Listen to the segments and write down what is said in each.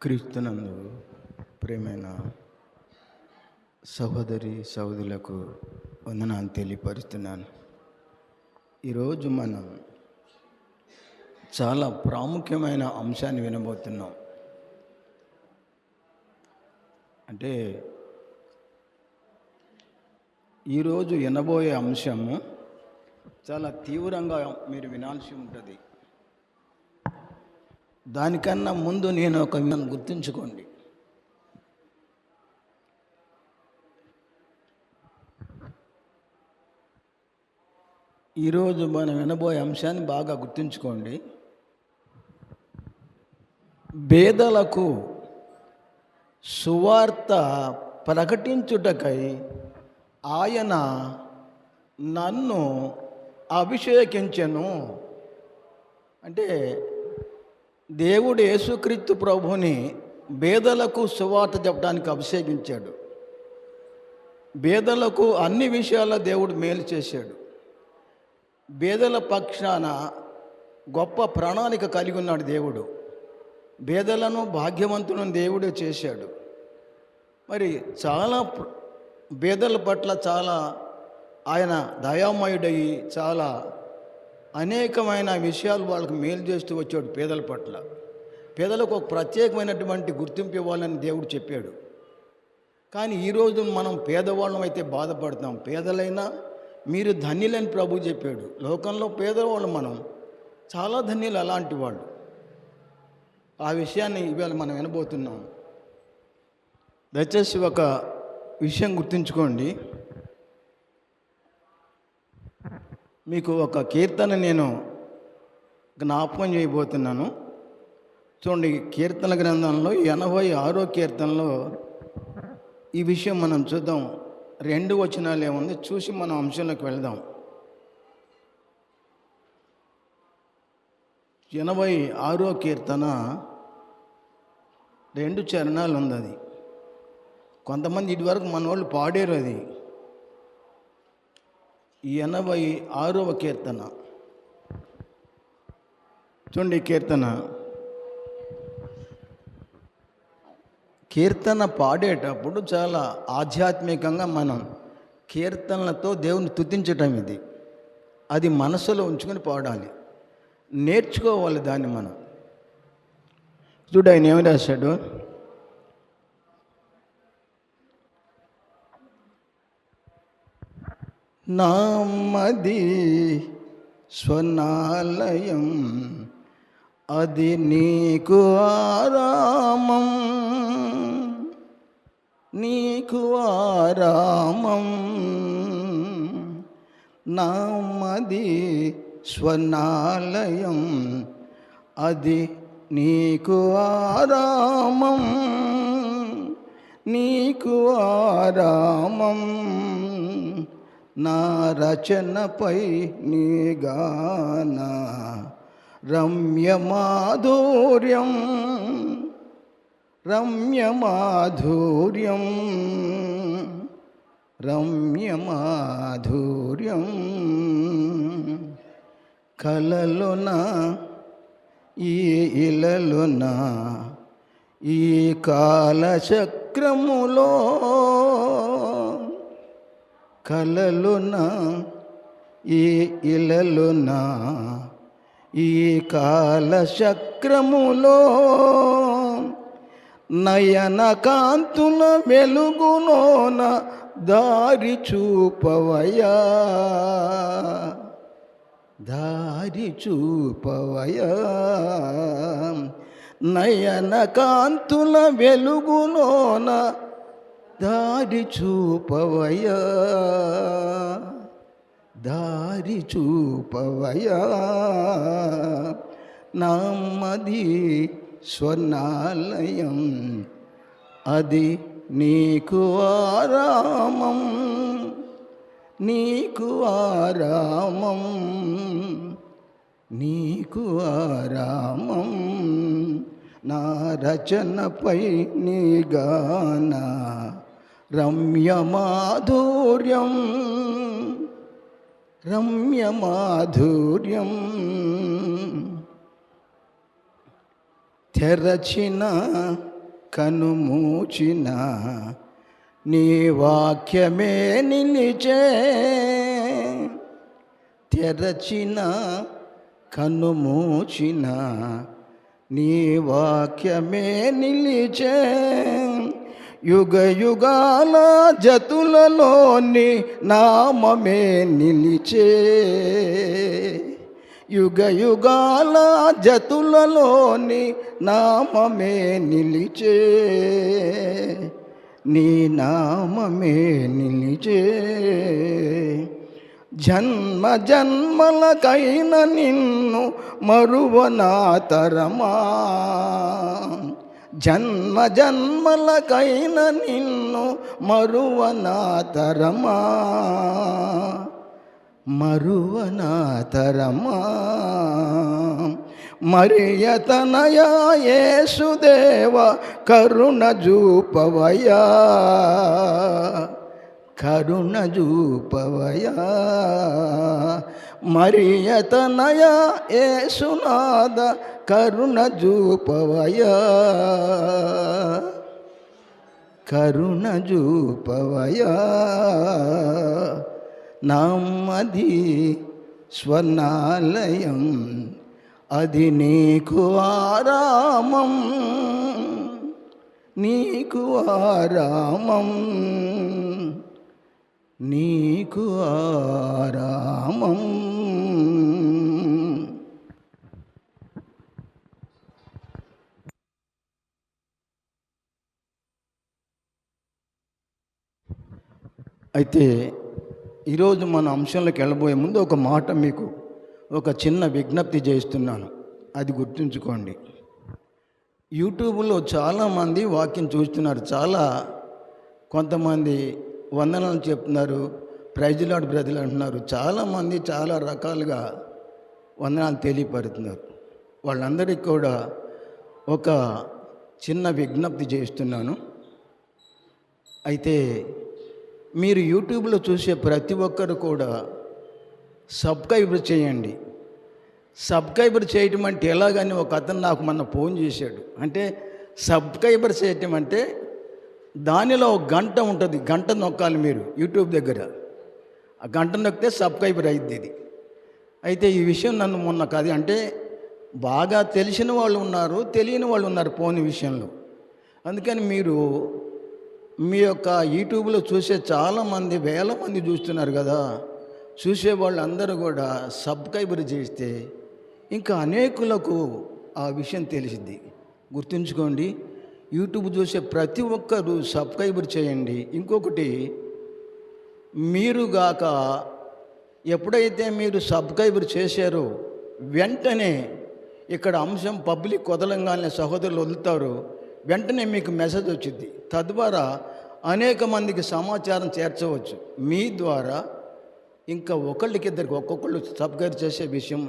క్రీస్తునందు ప్రియమైన సహోదరి సహోదరులకు వందనాలు తెలియపరుస్తున్నాను. ఈరోజు మనం చాలా ప్రాముఖ్యమైన అంశాన్ని వినబోతున్నాం. అంటే ఈరోజు వినబోయే అంశము చాలా తీవ్రంగా మీరు వినాల్సి ఉంటుంది. దానికన్నా ముందు నేను ఒక విషయాన్ని గుర్తుంచుకోండి. ఈరోజు మనం వినబోయే అంశాన్ని బాగా గుర్తుంచుకోండి. పేదలకు సువార్త ప్రకటించుటకై ఆయన నన్ను అభిషేకించెను. అంటే దేవుడు యేసుక్రీస్తు ప్రభుని పేదలకు సువార్త చెప్పడానికి అభిషేకించాడు. పేదలకు అన్ని విషయాల్లో దేవుడు మేలు చేశాడు. పేదల పక్షాన గొప్ప ప్రణాళిక కలిగి ఉన్నాడు దేవుడు. పేదలను భాగ్యవంతులను దేవుడే చేశాడు. మరి చాలా పేదల పట్ల చాలా ఆయన దయామయుడయి చాలా అనేకమైన విషయాలు వాళ్ళకు మేలు చేస్తూ వచ్చాడు. పేదల పట్ల పేదలకు ఒక ప్రత్యేకమైనటువంటి గుర్తింపు ఇవ్వాలని దేవుడు చెప్పాడు. కానీ ఈరోజు మనం పేదవాళ్ళం అయితే బాధపడతాం. పేదలైనా మీరు ధన్యులని ప్రభు చెప్పాడు. లోకంలో పేదవాళ్ళు మనం చాలా ధన్యులు, అలాంటి వాళ్ళు. ఆ విషయాన్ని ఇవాళ మనం వినబోతున్నాం. దయచేసి ఒక విషయం గుర్తుంచుకోండి. మీకు ఒక కీర్తన నేను జ్ఞాపకం చేయబోతున్నాను. చూడండి, కీర్తన గ్రంథంలో 86వ కీర్తనలో ఈ విషయం మనం చూద్దాం. 2 వచనాలు ఏముంది చూసి మనం అంశంలోకి వెళ్దాం. 86వ కీర్తన 2 చరణాలు ఉంది. అది కొంతమంది ఇదివరకు మన వాళ్ళు పాడారు. అది 86వ కీర్తన చూడండి. కీర్తన పాడేటప్పుడు చాలా ఆధ్యాత్మికంగా మనం కీర్తనలతో దేవుని స్తుతించటం ఇది. అది మనసులో ఉంచుకొని పాడాలి, నేర్చుకోవాలి దాన్ని మనం. చూడు, ఆయన ఏమి రాశాడు? నామది స్వర్ణాలయం, అది నీకు ఆరామం, నీకు ఆరామం. నామది స్వర్ణాలయం, అది నీకు ఆరామం, నీకు ఆరామం. నా రచనపై నీ గాన రమ్యమాధుర్యం, రమ్యమాధుర్యం, రమ్యమాధుర్యం. కలలున ఈ ఇలలున ఈ కాలచక్రములో, కలలున ఈ ఇలలున ఈ కాలచక్రములో, నయన కాంతుల వెలుగులోన దారి చూపవయా, దారి చూపవయా. నయన కాంతుల వెలుగులోన దారి చూపవయా, దారి చూపవయా. నామది స్వర్ణాలయం, అది నీకు ఆరామం, నీకు ఆరామం, నీకు ఆరామం. నా రచనపై నీ గాన రమ్యమాధుర్యం, రమ్యమాధుర్యం. తెరచిన కనుమూచిన నీ వాక్యమే నిలిచే. తెరచిన కనుమూచిన నీ వాక్యమే నిలిచే. యుగ యుగాల జతులలోని నామమే నిలిచే. యుగ యుగాల జతులలోని నామమే నిలిచే. నీ నామమే నిలిచే. జన్మ జన్మలకైన నిన్ను మరువనా తరమా. జన్మ జన్మలకైన నిన్ను మరువనా తరమా. మరువనా తరమా. మరియతనయా యేసుదేవ కరుణ చూపవయా. కరుణ చూపవయా. మరియతనయా యేసునాథ కరుణ చూపవయా. కరుణ చూపవయా. నామది స్వర్ణాలయం, అది నీకు ఆరామం. నీకు ఆరామం. నీకు ఆరామం. అయితే ఈరోజు మన అంశంలోకి వెళ్ళబోయే ముందు ఒక మాట మీకు ఒక చిన్న విజ్ఞప్తి చేస్తున్నాను, అది గుర్తుంచుకోండి. యూట్యూబ్లో చాలామంది వాక్యం చూస్తున్నారు. కొంతమంది వందనాలు చెప్తున్నారు, ప్రైజ్ లార్డ్ బ్రదర్లు అంటున్నారు. చాలామంది చాలా రకాలుగా వందనాలు తెలియపరుతున్నారు. వాళ్ళందరికీ కూడా ఒక చిన్న విజ్ఞప్తి చేస్తున్నాను. అయితే మీరు యూట్యూబ్లో చూసే ప్రతి ఒక్కరు కూడా సబ్స్క్రైబ్ చేయండి. సబ్స్క్రైబర్ చేయటం అంటే ఎలాగని ఒక అతను నాకు మొన్న ఫోన్ చేశాడు. అంటే సబ్స్క్రైబర్ చేయటం అంటే దానిలో ఒక గంట ఉంటుంది, గంట నొక్కాలి మీరు యూట్యూబ్ దగ్గర. ఆ గంట నొక్కితే సబ్స్క్రైబర్ అయింది ఇది. అయితే ఈ విషయం నన్ను మొన్న కాదు, అంటే బాగా తెలిసిన వాళ్ళు ఉన్నారు, తెలియని వాళ్ళు ఉన్నారు ఫోన్ విషయంలో. అందుకని మీరు మీ యొక్క యూట్యూబ్లో చూసే చాలామంది వేల మంది చూస్తున్నారు కదా, చూసే వాళ్ళందరూ కూడా సబ్స్క్రైబర్ చేస్తే ఇంకా అనేకులకు ఆ విషయం తెలిసింది. గుర్తుంచుకోండి, యూట్యూబ్ చూసే ప్రతి ఒక్కరు సబ్స్క్రైబర్ చేయండి. ఇంకొకటి, మీరుగాక ఎప్పుడైతే మీరు సబ్స్క్రైబర్ చేశారో వెంటనే ఇక్కడ అంశం పబ్లిక్ వదలంగానే సహోదరులు వదులుతారు, వెంటనే మీకు మెసేజ్ వచ్చింది. తద్వారా అనేక మందికి సమాచారం చేర్చవచ్చు. మీ ద్వారా ఇంకా ఒకళ్ళకిద్దరికి ఒక్కొక్కళ్ళు సబ్స్క్రైబ్ చేసే విషయం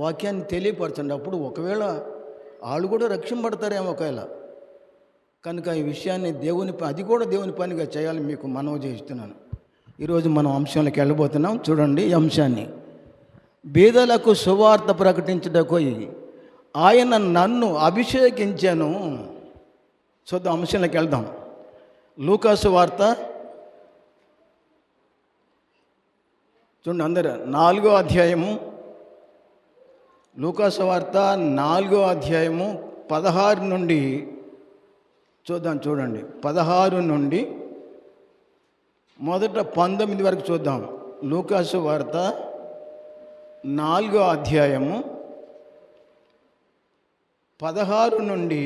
వాక్యాన్ని తెలియపరచండి. అప్పుడు ఒకవేళ వాళ్ళు కూడా రక్షింపడతారేమో ఒకవేళ. కనుక ఈ విషయాన్ని అది కూడా దేవుని పనిగా చేయాలి మీకు మనవి చేస్తున్నాను. ఈరోజు మనం అంశంలోకి వెళ్ళబోతున్నాం. చూడండి ఈ అంశాన్ని. బీదలకు సువార్త ప్రకటించుటకు ఆయన నన్ను అభిషేకించాను. చూద్దాం, అంశంలోకి వెళ్దాం. లూకాసు వార్త చూడండి అందరూ, 4వ అధ్యాయము. లూకాసు వార్త 4వ అధ్యాయము 16 నుండి చూద్దాం. చూడండి 16 నుండి మొదట 19 వరకు చూద్దాం. లూకాసు వార్త 4వ అధ్యాయము 16 నుండి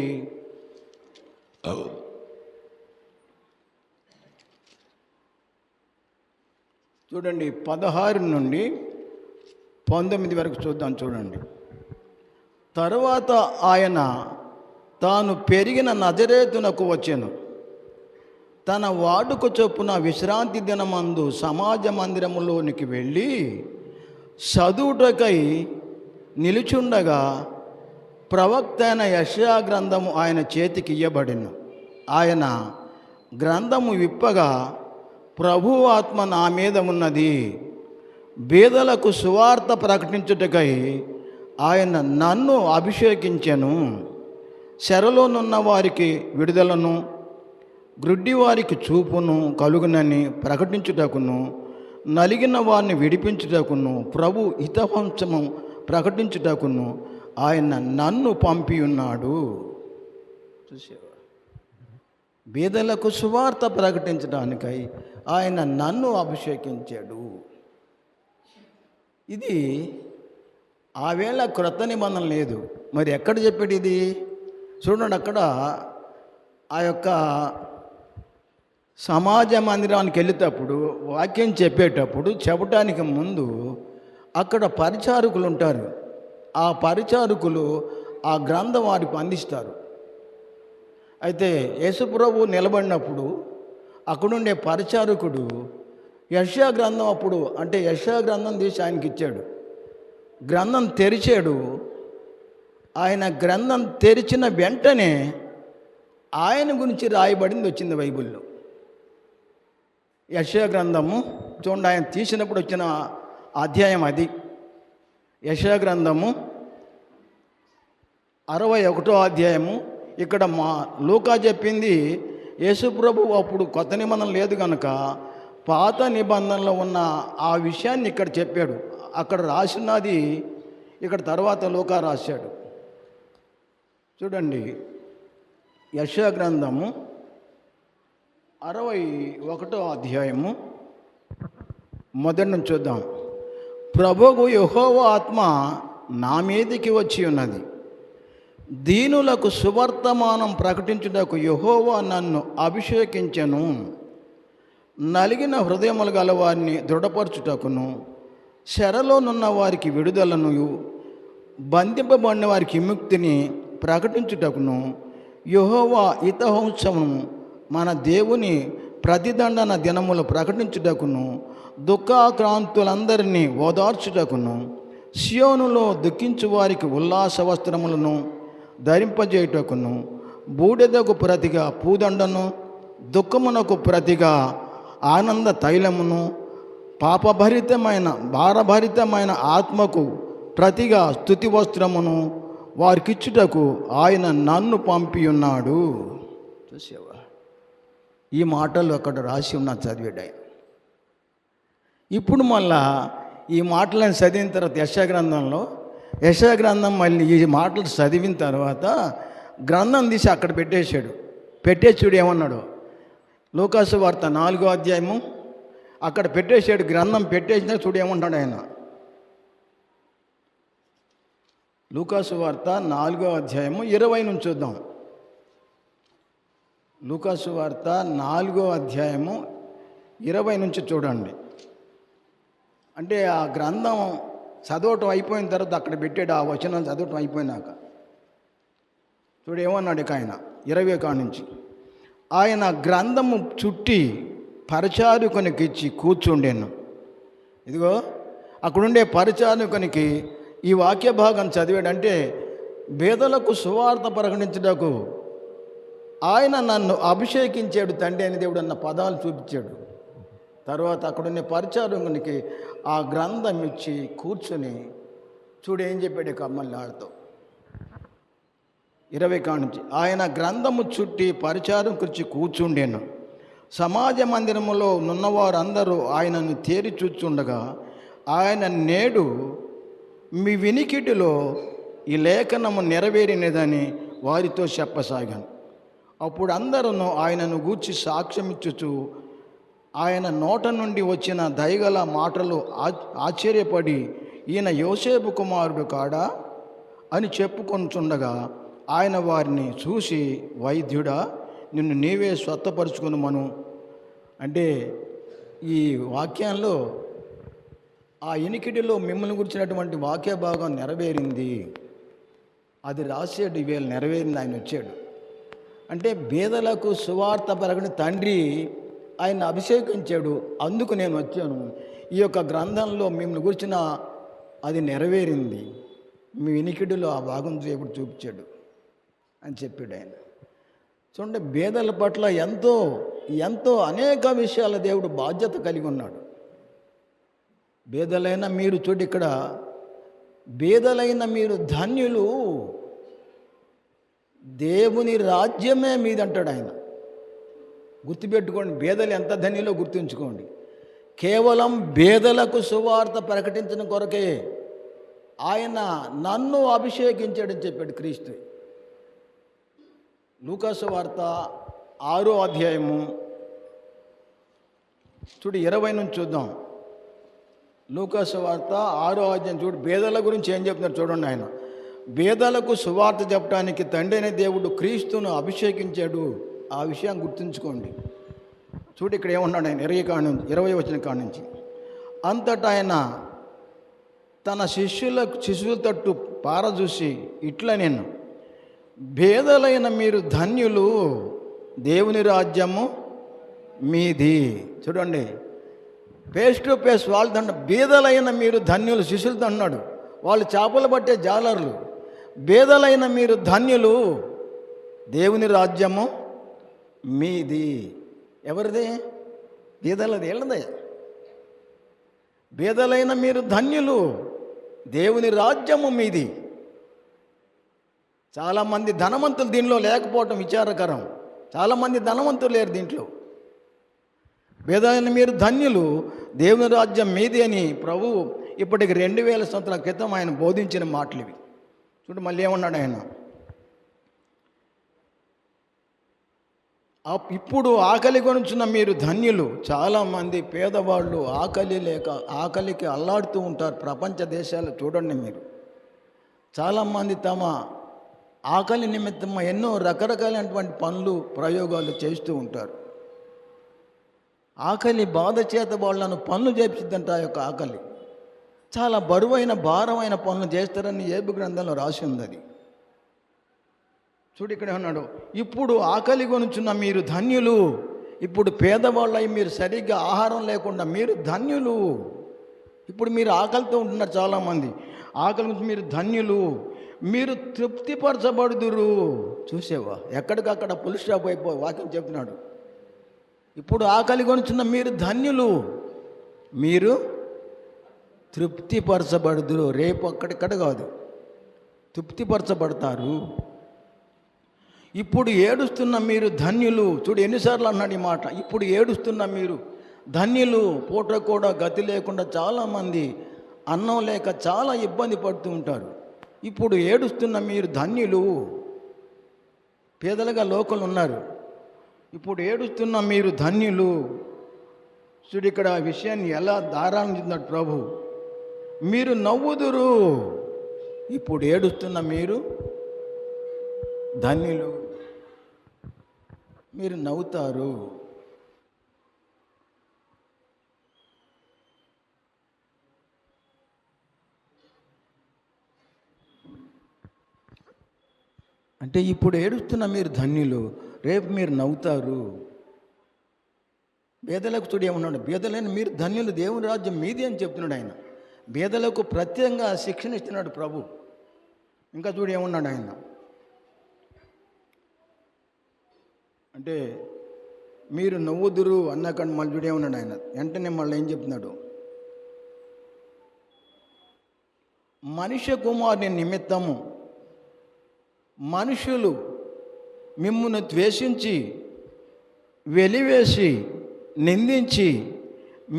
చూడండి 16 నుండి 19 వరకు చూద్దాం. చూడండి. తరువాత ఆయన తాను పెరిగిన నజరేతునకు వచ్చెను. తన వాడుక చొప్పున విశ్రాంతి దినమందు సమాజ మందిరములోనికి వెళ్ళి చదువుటకై నిలుచుండగా ప్రవక్త అయిన యెషయా గ్రంథము ఆయన చేతికి ఇయ్యబడెను. ఆయన గ్రంథము విప్పగా ప్రభువు ఆత్మ నా మీద ఉన్నది, బీదలకు సువార్త ప్రకటించుటకై ఆయన నన్ను అభిషేకించెను. చెరలోనున్న వారికి విడుదలను, గ్రుడ్డి వారికి చూపును కలుగునని ప్రకటించుటకును, నలిగిన వారిని విడిపించుటకును, ప్రభు హితవంశము ప్రకటించుటకును ఆయన నన్ను పంపి ఉన్నాడు. చూసేవా, బీదలకు సువార్త ప్రకటించడానికై ఆయన నన్ను అభిషేకించాడు. ఇది ఆ వేళ క్రొత్త నిబంధన లేదు. మరి ఎక్కడ చెప్పాడు ఇది? చూడండి, అక్కడ ఆ యొక్క సమాజ మందిరానికి వెళ్ళేటప్పుడు వాక్యం చెప్పేటప్పుడు చెప్పడానికి ముందు అక్కడ పరిచారకులు ఉంటారు. ఆ పరిచారకులు ఆ గ్రంథం వారికి అందిస్తారు. అయితే యేసుప్రభు నిలబడినప్పుడు అక్కడుండే పరిచారకుడు యెషయా గ్రంథం అప్పుడు అంటే యెషయా గ్రంథం తీసి ఆయనకి ఇచ్చాడు. గ్రంథం తెరిచాడు. ఆయన గ్రంథం తెరిచిన వెంటనే ఆయన గురించి రాయబడింది వచ్చింది బైబిల్లో. యెషయా గ్రంథము చూడండి, ఆయన తీసినప్పుడు వచ్చిన అధ్యాయం అది. యెషయా గ్రంథము 61వ అధ్యాయము. ఇక్కడ మా లూకా చెప్పింది యేసుప్రభు అప్పుడు కొత్త నిబంధన లేదు కనుక పాత నిబంధనలో ఉన్న ఆ విషయాన్ని ఇక్కడ చెప్పాడు. అక్కడ రాసినది ఇక్కడ తర్వాత లూకా రాశాడు. చూడండి, యెషయా గ్రంథము 61వ అధ్యాయము మొదటి నుంచి చూద్దాం. ప్రభువు యెహోవా ఆత్మ నా మీదికి వచ్చి ఉన్నది, దీనులకు సువర్తమానం ప్రకటించుటకు యెహోవా నన్ను అభిషేకించెను, నలిగిన హృదయములు గల వారిని దృఢపరచుటకును, చెరలోనున్న వారికి విడుదలను, బంధింపబడిన వారికి విముక్తిని ప్రకటించుటకును, యెహోవా హితవంశమును మన దేవుని ప్రతిదండన దినములు ప్రకటించుటకును, దుఃఖాక్రాంతులందరినీ ఓదార్చుటకును, సియోనులో దుఃఖించు వారికి ఉల్లాస వస్త్రములను ధరింపజేయుటకును, బూడిదకు ప్రతిగా పూదండను, దుఃఖమునకు ప్రతిగా ఆనంద తైలమును, భారభరితమైన ఆత్మకు ప్రతిగా స్తుతి వస్త్రమును వారికిచ్చుటకు ఆయన నన్ను పంపి ఉన్నాడు. చూసావా, ఈ మాటలు అక్కడ రాసి ఉన్న చదివాడు ఆయన. ఇప్పుడు మళ్ళా ఈ మాటలను చదివిన తర్వాత యెషయా గ్రంథం మళ్ళీ ఈ మాటలు చదివిన తర్వాత గ్రంథం తీసి అక్కడ పెట్టేశాడు. చూడు ఏమన్నాడు, లూకాసు వార్త 4వ అధ్యాయము అక్కడ పెట్టేశాడు. గ్రంథం పెట్టేసినా చూడు ఏమంటాడు ఆయన. లూకాసు వార్త 4వ అధ్యాయము 20 నుంచి చూద్దాం. లూకాసు వార్త 4వ అధ్యాయము 20 నుంచి చూడండి. అంటే ఆ గ్రంథం చదవటం అయిపోయిన తర్వాత అక్కడ పెట్టాడు. ఆ వచనం చదవటం అయిపోయినాక చూడు ఏమన్నాడు ఇక ఆయన 20 కాడి నుంచి. ఆయన గ్రంథము చుట్టి పరిచారకునికి ఇచ్చి కూర్చుండెను. ఇదిగో అక్కడుండే పరిచారకునికి ఈ వాక్య భాగం చదివాడంటే బేదలకు సువార్త ప్రకటించుటకు ఆయన నన్ను అభిషేకించాడు తండ్రి అని దేవుడు అన్న పదాలు చూపించాడు. తర్వాత అక్కడున్న పరిచారకునికి ఆ గ్రంథం ఇచ్చి కూర్చొని చూడు ఏం చెప్పాడు కమ్మల్ని ఆడుతూ 20 కాడి నుంచి. ఆయన గ్రంథము చుట్టి పరిచారకుచ్చి కూర్చుండెను. సమాజ మందిరములో నున్నవారందరూ ఆయనను తేరి చూచుండగా ఆయన నేడు మీ వినికిడిలో ఈ లేఖనము నెరవేరినదని వారితో చెప్పసాగాను. అప్పుడు అందరూ ఆయనను గూర్చి సాక్ష్యమిచ్చుచు ఆయన నోట నుండి వచ్చిన దయగల మాటలు ఆశ్చర్యపడి ఈయన యోసేపు కుమారుడు కాడా అని చెప్పుకొనుచుండగా ఆయన వారిని చూసి, వైద్యుడా, నిన్ను నీవే స్వస్థపరుచుకునుమను. అంటే ఈ వాక్యంలో ఆ ఇనికిడిలో మిమ్మల్ని గురించినటువంటి వాక్య భాగం నెరవేరింది, అది రాసాడు. ఈవేళ నెరవేరింది, ఆయన వచ్చాడు. అంటే బీదలకు సువార్త పరగని తండ్రి ఆయన అభిషేకించాడు, అందుకు నేను వచ్చాను. ఈ యొక్క గ్రంథంలో మిమ్మల్ని గురించిన అది నెరవేరింది, మీ వినికిడిలో ఆ భాగం దేవుడు చూపించాడు అని చెప్పాడు ఆయన. చూడండి, బీదల పట్ల ఎంతో ఎంతో అనేక విషయాల దేవుడు బాధ్యత కలిగి ఉన్నాడు. బీదలైన మీరు చూడు, ఇక్కడ బీదలైన మీరు ధన్యులు, దేవుని రాజ్యమే మీదంటాడు ఆయన. గుర్తుపెట్టుకోండి, బేదలు ఎంత ధనిలో గుర్తుంచుకోండి. కేవలం బేదలకు సువార్త ప్రకటించిన కొరకే ఆయన నన్ను అభిషేకించాడని చెప్పాడు క్రీస్తు. లూకాసు వార్త 6వ అధ్యాయము చూడు 20 నుంచి చూద్దాం. లూకాసు వార్త 6వ అధ్యాయం చూడు, బేదల గురించి ఏం చెప్తున్నారు చూడండి. ఆయన బేదలకు సువార్త చెప్పడానికి తండ్రి అయిన దేవుడు క్రీస్తును అభిషేకించాడు. ఆ విషయం గుర్తుంచుకోండి. చూడు ఇక్కడ ఏమన్నాడు ఆయన 20 వచ్చిన కాడి నుంచి. అంతటా ఆయన తన శిష్యుల తట్టు పారజూసి ఇట్లా, నేను బేదలైన మీరు ధన్యులు, దేవుని రాజ్యము మీది. చూడండి, ఫేస్ టు ఫేస్ వాళ్ళతో బేదలైన మీరు ధన్యులు, శిష్యులతో అన్నాడు. వాళ్ళు చేపలు పట్టే జాలర్లు. బేదలైన మీరు ధన్యులు, దేవుని రాజ్యము మీది. ఎవరిది? బేదలది, ఏళ్ళదే. బేదలైన మీరు ధన్యులు, దేవుని రాజ్యము మీది. చాలామంది ధనవంతులు దీనిలో లేకపోవటం విచారకరం. చాలామంది ధనవంతులు లేరు దీంట్లో. బేదలైన మీరు ధన్యులు, దేవుని రాజ్యం మీది అని ప్రభు ఇప్పటికి 2000 సంవత్సరాల క్రితం ఆయన బోధించిన మాటలు ఇవి. చూడు మళ్ళీ ఏమన్నాడు ఆయన, ఇప్పుడు ఆకలి కొనుచున్న మీరు ధన్యులు. చాలామంది పేదవాళ్ళు ఆకలికి అల్లాడుతూ ఉంటారు ప్రపంచ దేశాలు. చూడండి మీరు, చాలామంది తమ ఆకలి నిమిత్తం ఎన్నో రకరకాలైనటువంటి పనులు ప్రయోగాలు చేస్తూ ఉంటారు. ఆకలి బాధ చేత వాళ్ళను పనులు చేపిస్తుందంట. ఆ యొక్క ఆకలి చాలా బరువైన భారమైన పనులు చేస్తారని ఏబు గ్రంథంలో రాసి ఉంది. అది చూడు ఇక్కడ ఉన్నాడు, ఇప్పుడు ఆకలి కొనుచున్న మీరు ధన్యులు. ఇప్పుడు పేదవాళ్ళై మీరు సరిగ్గా ఆహారం లేకుండా మీరు ధన్యులు. ఇప్పుడు మీరు ఆకలితో ఉంటున్నారు చాలామంది. ఆకలి గురించి మీరు ధన్యులు, మీరు తృప్తిపరచబడుదురు. చూసేవా, ఎక్కడికక్కడ పులి స్టాప్ అయిపోయి వాక్యం చెప్తున్నాడు. ఇప్పుడు ఆకలి కొనుచున్న మీరు ధన్యులు, మీరు తృప్తిపరచబడుదురు. రేపు అక్కడిక్కడ కాదు, తృప్తిపరచబడతారు. ఇప్పుడు ఏడుస్తున్న మీరు ధన్యులు. చూడు ఎన్నిసార్లు అన్నాడు ఈ మాట. ఇప్పుడు ఏడుస్తున్న మీరు ధన్యులు. పూట కూడా గతి లేకుండా చాలామంది అన్నం లేక చాలా ఇబ్బంది పడుతూ ఉంటారు. ఇప్పుడు ఏడుస్తున్న మీరు ధన్యులు. పేదలుగా లోకలు ఉన్నారు. ఇప్పుడు ఏడుస్తున్న మీరు ధన్యులు. చూడు ఇక్కడ ఆ విషయాన్ని ఎలా దారాన్ని చెందాడు ప్రభు. మీరు నవ్వుదురు. ఇప్పుడు ఏడుస్తున్న మీరు ధన్యులు, మీరు నవ్వుతారు. అంటే ఇప్పుడు ఏడుస్తున్న మీరు ధన్యులు, రేపు మీరు నవ్వుతారు. బేదలకు చూడు ఏమన్నాడు, బేదలైన మీరు ధన్యులు, దేవుని రాజ్యం మీది అని చెప్తున్నాడు ఆయన. బేదలకు ప్రత్యేకంగా శిక్షణ ఇస్తున్నాడు ప్రభు. ఇంకా చూడు ఏమన్నాడు ఆయన, అంటే మీరు నవ్వుదురు అన్నాకండి మళ్ళీ చూడు ఏమన్నాడు ఆయన. వెంటనే మళ్ళీ ఏం చెప్తున్నాడు, మనుష్య కుమారుని నిమిత్తము మనుషులు మిమ్మును ద్వేషించి వెలివేసి నిందించి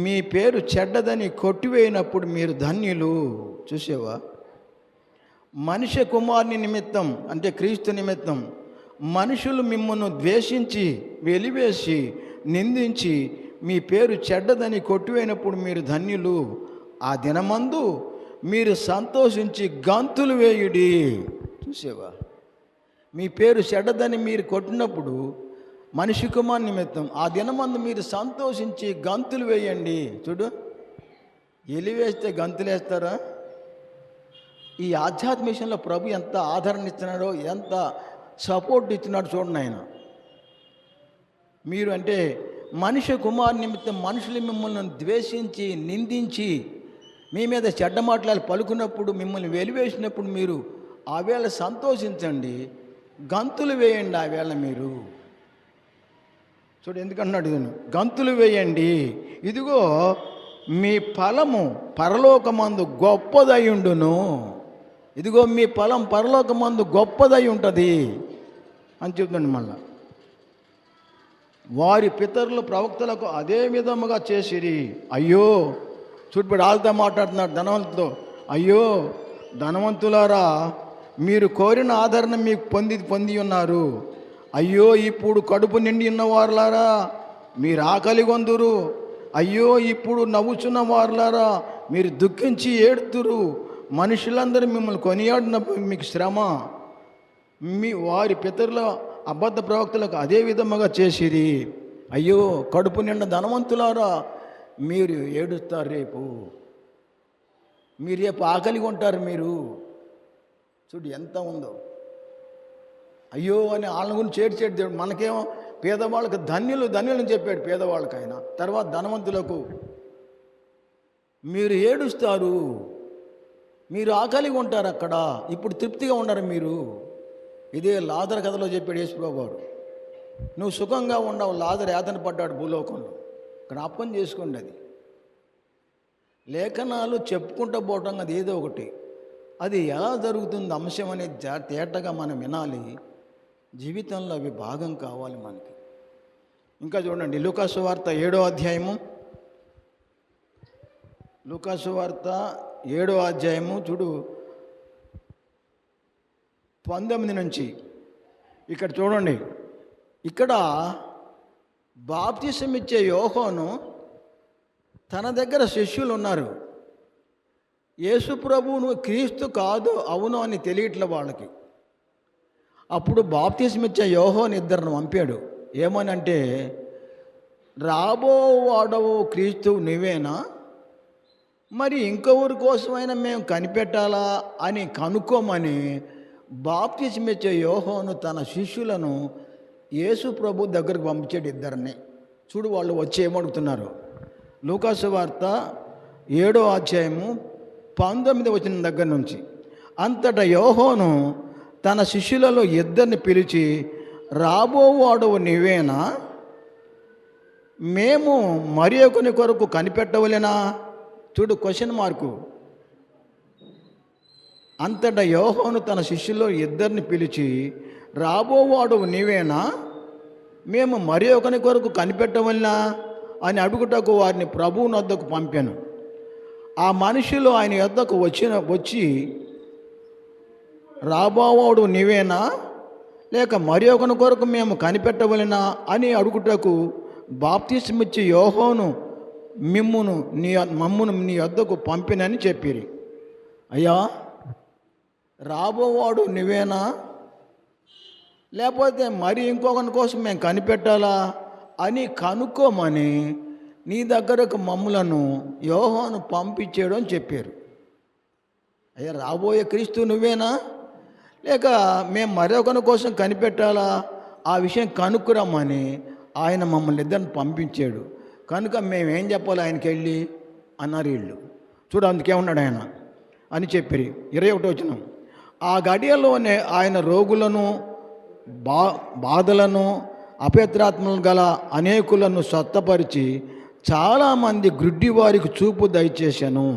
మీ పేరు చెడ్డదని కొట్టివేయినప్పుడు మీరు ధన్యులు. చూసేవా, మనుష్య కుమారుని నిమిత్తం అంటే క్రీస్తు నిమిత్తం మనుషులు మిమ్మును ద్వేషించి వెలివేసి నిందించి మీ పేరు చెడ్డదని కొట్టివేయినప్పుడు మీరు ధన్యులు. ఆ దినమందు మీరు సంతోషించి గంతులు వేయుడి. చూసేవా, మీ పేరు చెడ్డదని మీరు కొట్టినప్పుడు మనిషి కుమార్ నిమిత్తం ఆ దినమందు మీరు సంతోషించి గంతులు వేయండి. చూడు, ఎలివేస్తే గంతులు వేస్తారా? ఈ ఆధ్యాత్మిక విషయంలో ప్రభు ఎంత ఆదరణ ఇస్తున్నాడో, ఎంత సపోర్ట్ ఇస్తున్నాడు చూడండి ఆయన. మీరు అంటే మనిషి కుమార్ నిమిత్తం మనుషులు మిమ్మల్ని ద్వేషించి నిందించి మీ మీద చెడ్డ మాటలు పలుకున్నప్పుడు, మిమ్మల్ని వెలివేసినప్పుడు మీరు ఆవేళ సంతోషించండి, గంతులు వేయండి. ఆవేళ మీరు చూడు ఎందుకన్నాడు, గంతులు వేయండి. ఇదిగో మీ ఫలము పరలోకమందు గొప్పదై ఉండును. ఇదిగో మీ ఫలం పరలోకమందు గొప్పదై ఉంటుంది. అని చెప్తుండే మళ్ళా. వారి పితరుల ప్రవక్తలకు అదే విధముగా చేసిరి. అయ్యో, చూడిపడి వాళ్ళతో మాట్లాడుతున్నాడు ధనవంతుతో. అయ్యో ధనవంతులారా, మీరు కోరిన ఆదరణ మీకు పొంది ఉన్నారు. అయ్యో ఇప్పుడు కడుపు నిండి ఉన్నవారులారా, మీరు ఆకలి కొందురు. అయ్యో ఇప్పుడు నవ్వుచున్న వారులారా, మీరు దుఃఖించి ఏడుతురు. మనుషులందరూ మిమ్మల్ని కొనియాడినప్పుడు మీకు శ్రమ. వారి పితరుల అబద్ధ ప్రవక్తలకు అదే విధముగా చేసిరి. అయ్యో కడుపు నిండా ధనవంతులారా, మీరు ఏడుస్తారు. మీరు రేపు ఆకలిగా ఉంటారు. మీరు చూడు ఎంత ఉందో. అయ్యో అని వాళ్ళ గురించి ఏడ్చేడు దేవుడు. మనకేమో పేదవాళ్ళకి ధన్యులని చెప్పాడు పేదవాళ్ళకి ఆయన. తర్వాత ధనవంతులకు మీరు ఏడుస్తారు, మీరు ఆకలిగా ఉంటారు అక్కడ, ఇప్పుడు తృప్తిగా ఉండరు మీరు. ఇదే లాజరు కథలో చెప్పాడు యేసుప్రభు వారు. నువ్వు సుఖంగా ఉండవు, లాజరు యాతన పడ్డాడు భూలోకంలో. జ్ఞాపకం చేసుకోండి. అది లేఖనాలు చెప్పుకుంటూ పోవటం అది ఏదో ఒకటి. అది ఎలా జరుగుతుంది అంశం అనేది తేటగా మనం వినాలి. జీవితంలో అవి భాగం కావాలి మనకి. ఇంకా చూడండి, లూకాసు వార్త 7వ అధ్యాయము. లూకాసు వార్త 7వ అధ్యాయము చూడు 19 నుంచి. ఇక్కడ చూడండి, ఇక్కడ బాప్తిసం ఇచ్చే యోహాను తన దగ్గర శిష్యులు ఉన్నారు. యేసు ప్రభువును క్రీస్తు కాదు అవును అని తెలియట్లే వాళ్ళకి. అప్పుడు బాప్తిసం ఇచ్చే యోహాను ఇద్దరిని పంపాడు. ఏమనంటే, రాబోవాడవు క్రీస్తు నువ్వేనా, మరి ఇంకొకరి కోసమైనా మేము కనిపెట్టాలా అని కనుక్కోమని బాప్తిసం ఇచ్చే యోహాను తన శిష్యులను యేసు ప్రభు దగ్గరకు పంపించాడు ఇద్దరిని. చూడు వాళ్ళు వచ్చి ఏమడుగుతున్నారు. లూకాసు వార్త 7వ అధ్యాయము 19వ వచనం దగ్గర నుంచి. అంతటా యోహాను తన శిష్యులలో ఇద్దరిని పిలిచి, రాబోవాడవు నీవేనా, మేము మరి ఒకని కొరకు కనిపెట్టవలేనా. చూడు క్వశ్చన్ మార్కు. అంతటా యోహాను తన శిష్యుల్లో ఇద్దరిని పిలిచి, రాబోవాడవు నీవేనా, మేము మరి ఒకని కొరకు కనిపెట్టవలనా అని అడుగుటకు వారిని ప్రభువుని వద్దకు పంపాను. ఆ మనుషులు ఆయన వద్దకు వచ్చి రాబోవాడు నీవేనా, లేక మరి ఒకని కొరకు మేము కనిపెట్టవలనా అని అడుగుటకు బాప్తిసమిచ్చి యోహాను మమ్మును నీ వద్దకు పంపినని చెప్పిరి. అయ్యా, రాబోవాడు నువ్వేనా, లేకపోతే మరి ఇంకొకరి కోసం మేము కనిపెట్టాలా అని కనుక్కోమని నీ దగ్గరకు మమ్ములను యోహాను పంపించాడు అని చెప్పారు. అయ్యా, రాబోయే క్రీస్తు నువ్వేనా, లేక మేము మరొకరి కోసం కనిపెట్టాలా, ఆ విషయం కనుక్కురమ్మని ఆయన మమ్మల్ని ఇద్దరిని పంపించాడు. కనుక మేమేం చెప్పాలి ఆయనకి వెళ్ళి అన్నారు వీళ్ళు. చూడు అందుకేమన్నాడు ఆయన అని చెప్పిరి. 21వ వచనం. ఆ గడియలోనే ఆయన రోగులను బాధలను అపవిత్రాత్మలు గల అనేకులను స్వస్థపరిచి చాలామంది గ్రుడ్డి వారికి చూపు దయచేశాను.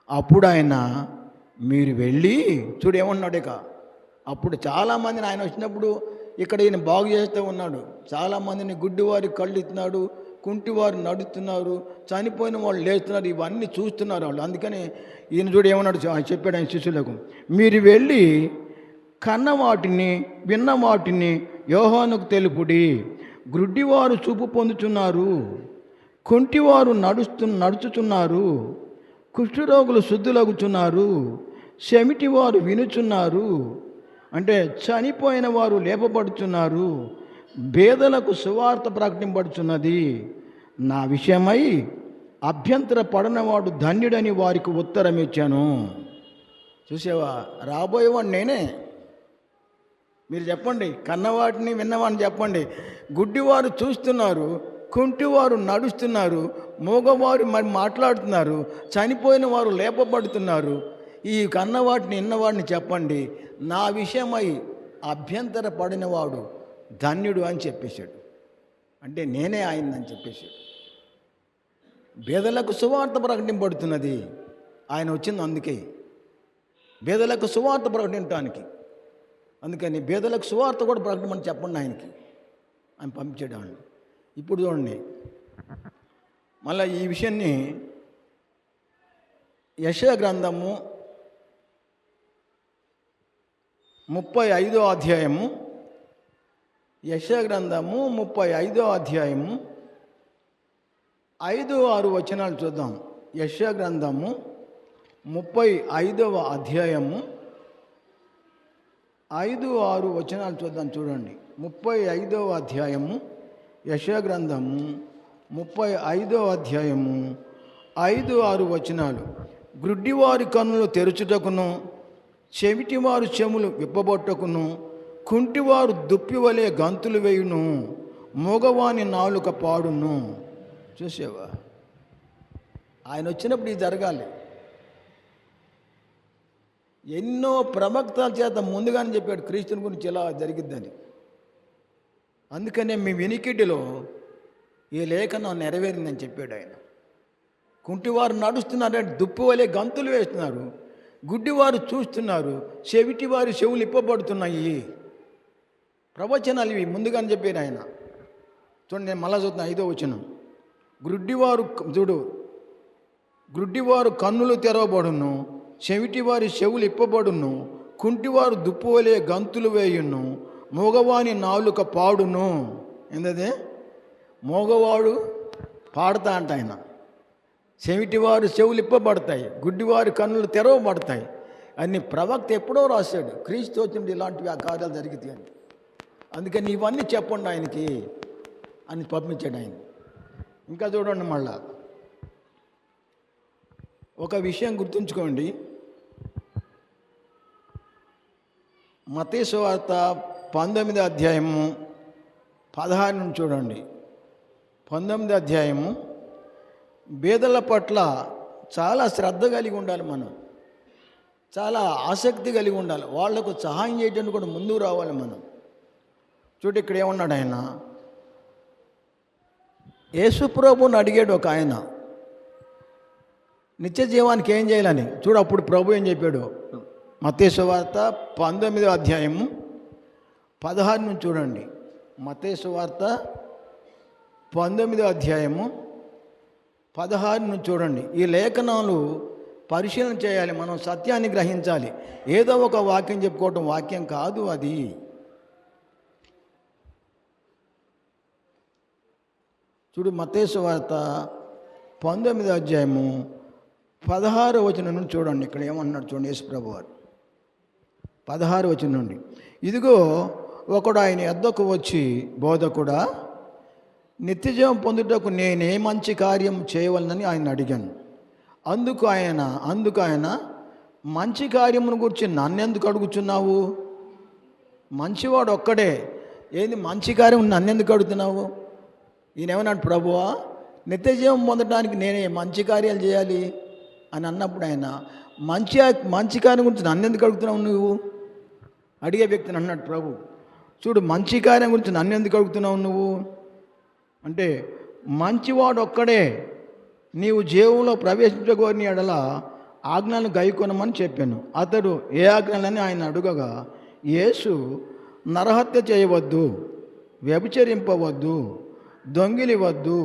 అప్పుడు ఆయన మీరు వెళ్ళి చూడు ఏమన్నాడు. ఇక అప్పుడు చాలామందిని ఆయన వచ్చినప్పుడు ఇక్కడ ఈయన బాగు చేస్తూ ఉన్నాడు. చాలామందిని గుడ్డివారికి కళ్ళు ఇస్తున్నాడు, కుంటివారు నడుస్తున్నారు, చనిపోయిన వాళ్ళు లేస్తున్నారు. ఇవన్నీ చూస్తున్నారు వాళ్ళు. అందుకని ఈయన చూడు ఏమన్నాడు చెప్పాడు ఆయన శిష్యులకు, మీరు వెళ్ళి కన్న వాటిని విన్న వాటిని యోహానుకు తెలుపుడి. గ్రుడ్డివారు చూపు పొందుతున్నారు, కుంటివారు నడుచుచున్నారు, కుష్ఠరోగులు శుద్ధులగుచున్నారు, చెమిటివారు వినుచున్నారు, అంటే చనిపోయిన వారు లేపబడుచున్నారు, పేదలకు సువార్త ప్రకటింపబడుచున్నది. నా విషయమై అభ్యంతర పడనవాడు ధన్యుడని వారికి ఉత్తరం ఇచ్చాను. చూసావా, రాబోయేవాడు నేనే. మీరు చెప్పండి, కన్నవాటిని విన్నవాడిని చెప్పండి. గుడ్డివారు చూస్తున్నారు, కుంటివారు నడుస్తున్నారు, మూగవారు మరి మాట్లాడుతున్నారు, చనిపోయిన వారు లేపబడుతున్నారు. ఈ కన్నవాటిని విన్నవాడిని చెప్పండి, నా విషయమై అభ్యంతర పడినవాడు ధన్యుడు అని చెప్పేశాడు. అంటే నేనే ఆయనని చెప్పేశాడు. పేదలకు సువార్త ప్రకటింపబడుతున్నది. ఆయన వచ్చింది అందుకే, పేదలకు సువార్త ప్రకటించడానికి. అందుకని బీదలకు సువార్త కూడా ప్రకటమని చెప్పండి ఆయనకి, ఆయన పంపించాడు ఆయన. ఇప్పుడు చూడండి, మళ్ళీ ఈ విషయాన్ని యెషయా గ్రంథము 35వ అధ్యాయము, యెషయా గ్రంథము 35వ అధ్యాయము 5-6 వచనాలు చూద్దాం. యెషయా గ్రంథము 35వ అధ్యాయము 5-6 వచనాలు చూద్దాం. చూడండి, 35వ అధ్యాయము యెషయా గ్రంథము 35వ అధ్యాయము 5-6 వచనాలు. గ్రుడ్డివారి కన్నులు తెరుచుటకును, చెవిటివారు చెములు విప్పబొట్టకును, కుంటివారు దుప్పివలే గంతులు వేయును, మూగవాని నాలుక పాడును. చూసావా, ఆయన వచ్చినప్పుడు ఇది జరగాలి. ఎన్నో ప్రవక్తల చేత ముందుగానే చెప్పాడు క్రీస్తుని గురించి ఇలా జరిగిద్దని. అందుకనే మీ వినికిడిలో ఈ లేఖనం నెరవేరిందని చెప్పాడు ఆయన. కుంటివారు నడుస్తున్నారంటే దుప్పు వలె గంతులు వేస్తున్నారు, గుడ్డివారు చూస్తున్నారు, చెవిటివారి చెవులు ఇప్పబడుతున్నాయి. ప్రవచనాలు ఇవి ముందుగానే చెప్పారు ఆయన. చూడండి, నేను మళ్ళా చూస్తున్నా 5వ వచనం. గ్రుడ్డివారు కన్నులు తెరవబడును, చెవిటివారి చెవులు ఇప్పబడును, కుంటివారు దుప్పు వలె గంతులు వేయును, మూగవాని నాలుక పాడును. ఏందదే? మోగవాడు పాడతా అంట ఆయన. చెవిటివారు చెవులు ఇప్పబడతాయి, గుడ్డివారి కన్నులు తెరవబడతాయి. అన్ని ప్రవక్త ఎప్పుడో రాశాడు, క్రీస్తు వచ్చినప్పుడు ఇలాంటివి ఆ కార్యాలు జరుగుతాయి అని. అందుకని ఇవన్నీ చెప్పండి ఆయనకి అని పంపించాడు ఆయన. ఇంకా చూడండి, మళ్ళా ఒక విషయం గుర్తుంచుకోండి. మత్తయి సువార్త 19వ అధ్యాయము 16 నుంచి చూడండి. 19వ అధ్యాయము. బీదల పట్ల చాలా శ్రద్ధ కలిగి ఉండాలి మనం, చాలా ఆసక్తి కలిగి ఉండాలి. వాళ్లకు సహాయం చేయడానికి కూడా ముందుకు రావాలి మనం. చూడు, ఇక్కడ ఏమన్నాడు ఆయన, యేసుప్రభుని అడిగాడు ఒక ఆయన, నిత్య జీవానికి ఏం చేయాలని. చూడు, అప్పుడు ప్రభు ఏం చెప్పాడు. మత్తయి సువార్త 19వ అధ్యాయము 16 నుంచి చూడండి. మత్తయి సువార్త 19వ అధ్యాయము 16 నుంచి చూడండి. ఈ లేఖనాలు పరిశీలన చేయాలి, మనం సత్యాన్ని గ్రహించాలి. ఏదో ఒక వాక్యం చెప్పుకోవటం వాక్యం కాదు అది. చూడు, మత్తయి సువార్త 19వ అధ్యాయము 16వ వచనం నుండి చూడండి. ఇక్కడ ఏమన్నాడు చూడండి యేసుప్రభు వారు. 16వ వచనం నుండి, ఇదిగో ఒకడు ఆయన యొద్దకు వచ్చి, బోధకుడా, నిత్యజీవం పొందుటకు నేనే మంచి కార్యం చేయవలనని ఆయన అడిగాను. అందుకు ఆయన మంచి కార్యమును గురించి నన్నెందుకు అడుగుతున్నావు? మంచివాడు ఒక్కడే, ఏంది మంచి కార్యం నన్నెందుకు అడుగుతున్నావు? ఈయన ఏమన్నాడు, ప్రభువా, నిత్యజీవం పొందడానికి నేనే మంచి కార్యాలు చేయాలి అని అన్నప్పుడు ఆయన మంచి కార్యం గురించి నన్నెందుకు అడుగుతున్నావు నువ్వు? అడిగే వ్యక్తిని అన్నాడు ప్రభు. చూడు, మంచి కార్యం గురించి నన్నెందుకు అడుగుతున్నావు నువ్వు అంటే, మంచివాడు ఒక్కడే, నీవు జీవంలో ప్రవేశించగోరిన ఎడల ఆజ్ఞలను గైకొనమని చెప్పాను. అతడు ఏ ఆజ్ఞలని ఆయన అడుగగా, యేసు నరహత్య చేయవద్దు, వ్యభిచరింపవద్దు, దొంగిలివద్దు,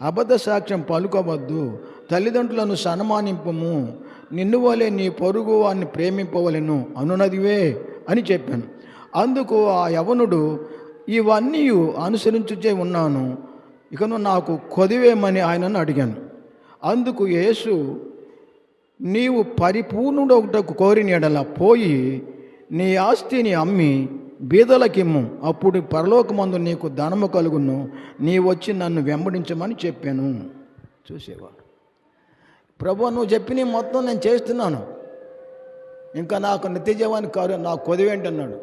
అబద్ధ సాక్ష్యం పలుకవద్దు, తల్లిదండ్రులను సన్మానింపము, నిన్ను వలె నీ పొరుగు వారిని ప్రేమింపవలెను అనున్నదివే అని చెప్పాను. అందుకు ఆ యవనుడు, ఇవన్నీ అనుసరించుచే ఉన్నాను, ఇకను నాకు కొదివేమని ఆయనను అడిగాను. అందుకు యేసు, నీవు పరిపూర్ణుడొకటకు కోరిన ఎడల పోయి నీ ఆస్తిని అమ్మి బీదలకిమ్ము, అప్పుడు పరలోకమందు నీకు ధనము కలుగును, నీ వచ్చి నన్ను వెంబడించమని చెప్పాను. చూసేవా, ప్రభు నువ్వు చెప్పిన మొత్తం నేను చేస్తున్నాను, ఇంకా నాకు నిత్యజీవానికి కాదు, నాకు కొదివేంటన్నాడు.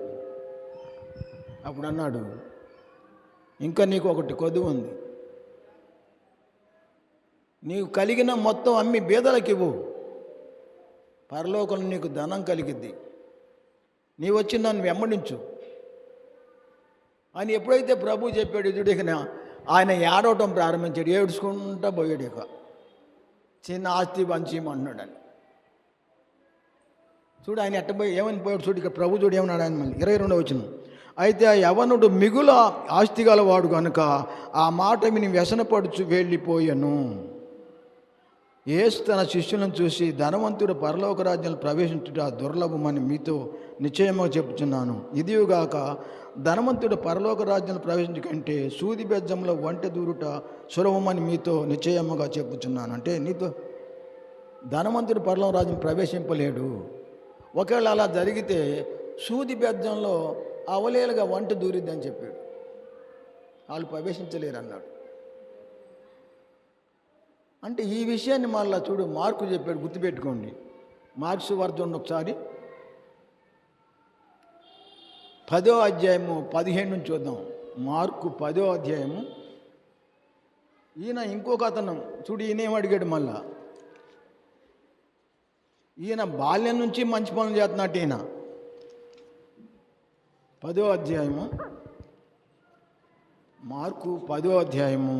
అప్పుడు అన్నాడు, ఇంకా నీకు ఒకటి కొదువు ఉంది, నీవు కలిగిన మొత్తం అమ్మి బీదలకు ఇవ్వు, పరలోకంలో నీకు ధనం కలిగిద్ది, నీ వచ్చి నన్ను వెంబడించు అని ఎప్పుడైతే ప్రభు చెప్పాడు, ఇక ఆయన ఏడవటం ప్రారంభించాడు, ఏడ్చుకుంటా పోయాడు. ఇక చిన్న ఆస్తి పంచేయమంటున్నాడని. చూడు ఆయన ఎట్టపోయి ఏమని పోయాడు చూడు, ఇక్కడ ప్రభు చూడు ఏమన్నాడు ఆయన మళ్ళీ 22వ వచనం. అయితే ఆ యవనుడు మిగుల ఆస్తి గలవాడు కనుక ఆ మాట విని వ్యసనపడుచు వెళ్ళిపోయాను. యేసు తన శిష్యులను చూసి, ధనవంతుడు పరలోక రాజ్యంలో ప్రవేశించుట దుర్లభమని మీతో నిశ్చయముగా చెప్పుచున్నాను. ఇదియుగాక ధనవంతుడు పరలోక రాజ్యంలో ప్రవేశించు కంటే సూది బెజ్జంలో వంటె దూరుట సులభమని మీతో నిశ్చయముగా చెప్పుచున్నాను. అంటే నీతో ధనవంతుడు పరలోక రాజ్యం ప్రవేశింపలేడు. ఒకవేళ అలా జరిగితే సూది బెజ్జంలో అవలేలుగా వంట దూరిద్దని చెప్పాడు. వాళ్ళు ప్రవేశించలేరు అన్నాడు. అంటే ఈ విషయాన్ని మళ్ళా చూడు మార్కు చెప్పాడు, గుర్తుపెట్టుకోండి. మార్క్స్ వార్త ఒకసారి 10వ అధ్యాయము 15 నుంచి చూద్దాం. మార్కు 10వ అధ్యాయము. ఈయన ఇంకొక అతను చూడు, ఈయనేం అడిగాడు మళ్ళా. ఈయన బాల్యం నుంచి మంచి పనులు చేస్తున్నట్టు ఈయన. 10వ అధ్యాయము, మార్కు 10వ అధ్యాయము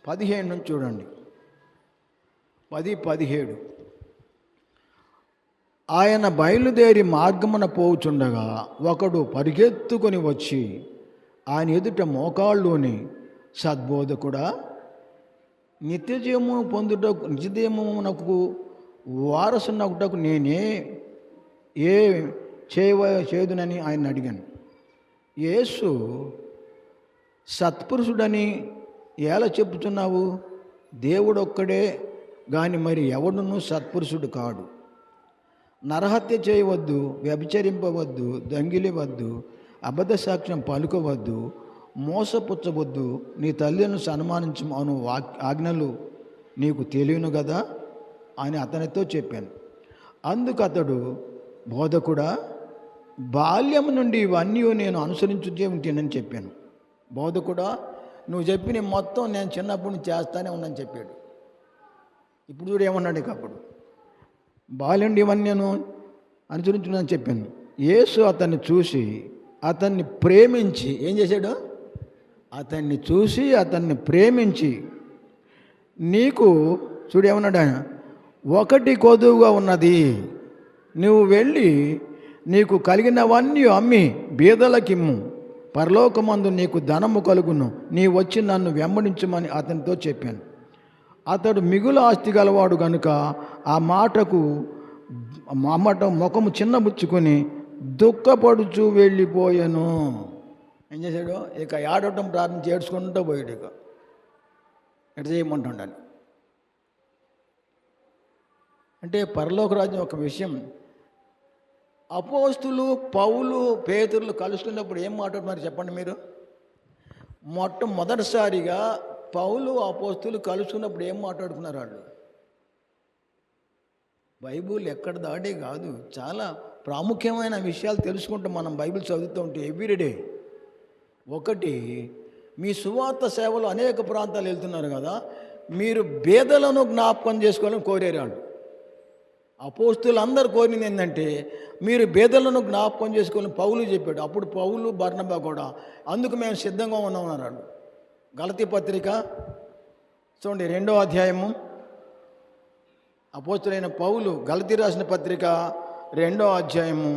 15 నుంచి చూడండి. 10-17. ఆయన బయలుదేరి మార్గమున పోవుచుండగా ఒకడు పరిగెత్తుకొని వచ్చి ఆయన ఎదుట మోకాళ్ళుని, సద్బోధకుడా, నిత్యజీవము పొందుటకు నిత్యజీవమునకు వారసునకుటకు నేనే చేయదునని ఆయన అడిగాను. యేసు, సత్పురుషుడని ఎలా చెప్పుచున్నావు? దేవుడొక్కడే గాని మరి ఎవడును సత్పురుషుడు కాడు. నరహత్య చేయవద్దు, వ్యభిచరింపవద్దు, దొంగిలివద్దు, అబద్ధ సాక్ష్యం పలుకవద్దు, మోసపుచ్చవద్దు, నీ తల్లిని సన్మానించు అను ఆజ్ఞలు నీకు తెలియను కదా అని అతనితో చెప్పాను. అందుకు అతడు, బోధకుడా, బాల్యం నుండి ఇవన్నీ నేను అనుసరించుతూ ఉంటానని చెప్పాను. బోధకుడా, నువ్వు చెప్పిన మొత్తం నేను చిన్నప్పటి నుంచి చేస్తానే ఉన్నాను చెప్పాడు. ఇప్పుడు చూడు ఏమన్నాడు ఇక. అప్పుడు బాల్యం నుండి ఇవన్నీ నేను అనుసరించున్నానని చెప్పాను. యేసు అతన్ని చూసి అతన్ని ప్రేమించి ఏం చేశాడు? అతన్ని చూసి అతన్ని ప్రేమించి, నీకు చూడు ఏమన్నాడు ఆయన, ఒకటి కొదువుగా ఉన్నది, నువ్వు వెళ్ళి నీకు కలిగినవన్నీ అమ్మి బీదలకిమ్ము, పరలోకమందు నీకు ధనము కలుగును, నీ వచ్చి నన్ను వెంబడించమని అతనితో చెప్పాను. అతడు మిగులు ఆస్తి గలవాడు కనుక ఆ మాటకు ముఖము చిన్నబుచ్చుకొని దుఃఖపడుచు వెళ్ళిపోయాను. ఏం చేశాడు? ఇక ఏడవటం ప్రారంభించి ఏడ్చుకుంటూ పోయాడు. ఇక ఎట్లా చేయమంటుండాలి అంటే పరలోక రాజ్యం ఒక విషయం. అపోస్తులు పౌలు పేతురులు కలుసుకున్నప్పుడు ఏం మాట్లాడుతున్నారు చెప్పండి మీరు? మొట్టమొదటిసారిగా పౌలు అపోస్తులు కలుసుకున్నప్పుడు ఏం మాట్లాడుకున్నారు వాళ్ళు? బైబిల్ ఎక్కడ దాటే కాదు, చాలా ప్రాముఖ్యమైన విషయాలు తెలుసుకుంటాం మనం బైబిల్ చదువుతూ ఉంటే ఎవ్రీడే. ఒకటి, మీ సువార్త సేవలో అనేక ప్రాంతాలు వెళ్తున్నారు కదా, మీరు బేదలను జ్ఞాపకం చేసుకోవాలని కోరారు వాళ్ళు. అపోస్తులు అందరు కోరింది ఏంటంటే మీరు బేదలను జ్ఞాపకం చేసుకోవాలని పౌలు చెప్పాడు. అప్పుడు పౌలు బర్నబా కూడా అందుకు మేము సిద్ధంగా ఉన్నాం అన్నాడు. గలతీ పత్రిక చూడండి 2వ అధ్యాయము. అపోస్తులైన పౌలు గలతీ రాసిన పత్రిక 2వ అధ్యాయము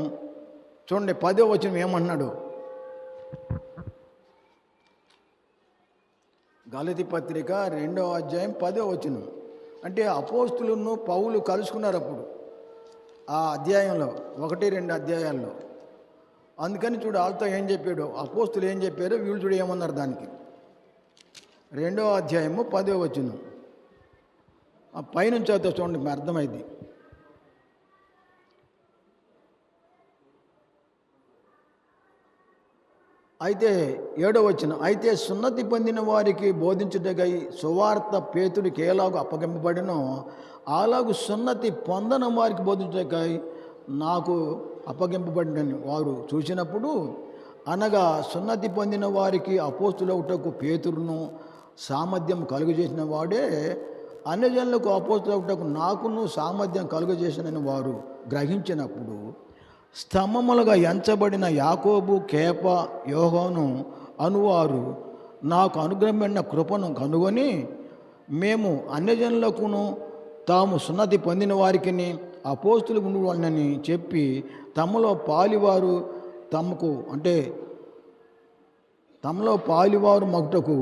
చూడండి 10వ వచనం ఏమన్నాడు? గలతీ పత్రిక 2వ అధ్యాయం 10వ వచనం. అంటే అపోస్తులను పౌలు కలుసుకున్నారు అప్పుడు ఆ అధ్యాయంలో 1-2 అధ్యాయాల్లో. అందుకని చూడు వాళ్ళతో ఏం చెప్పాడు, అపోస్తులు ఏం చెప్పారో వీళ్ళు చూడు ఏమన్నారు దానికి. 2వ అధ్యాయము 10వ వచనం ఆ పైనుంచి అవుతా చూడండి, మీకు అర్థమైంది. అయితే 7వ వచనం, అయితే సున్నతి పొందిన వారికి బోధించుటకై సువార్త పేతుడికి ఎలాగో అప్పగింపబడినో అలాగూ సున్నతి పొందని వారికి బోధించుటకై నాకు అప్పగింపబడినని వారు చూసినప్పుడు, అనగా సున్నతి పొందిన వారికి అపోస్తులవుటకు పేతురును సామర్థ్యం కలుగజేసిన వాడే అన్యజనులకు అపోస్తులవుటకు నాకును సామర్థ్యం కలుగజేసినని వారు గ్రహించినప్పుడు, స్తంభములుగా ఎంచబడిన యాకోబు, కేప, యోహాను అనువారు నాకు అనుగ్రహమైన కృపను కనుగొని, మేము అన్యజనులకును తాము సున్నతి పొందిన వారికి అపోస్తులు ఉండవాలని చెప్పి తమలో పాలివారు మగుటకు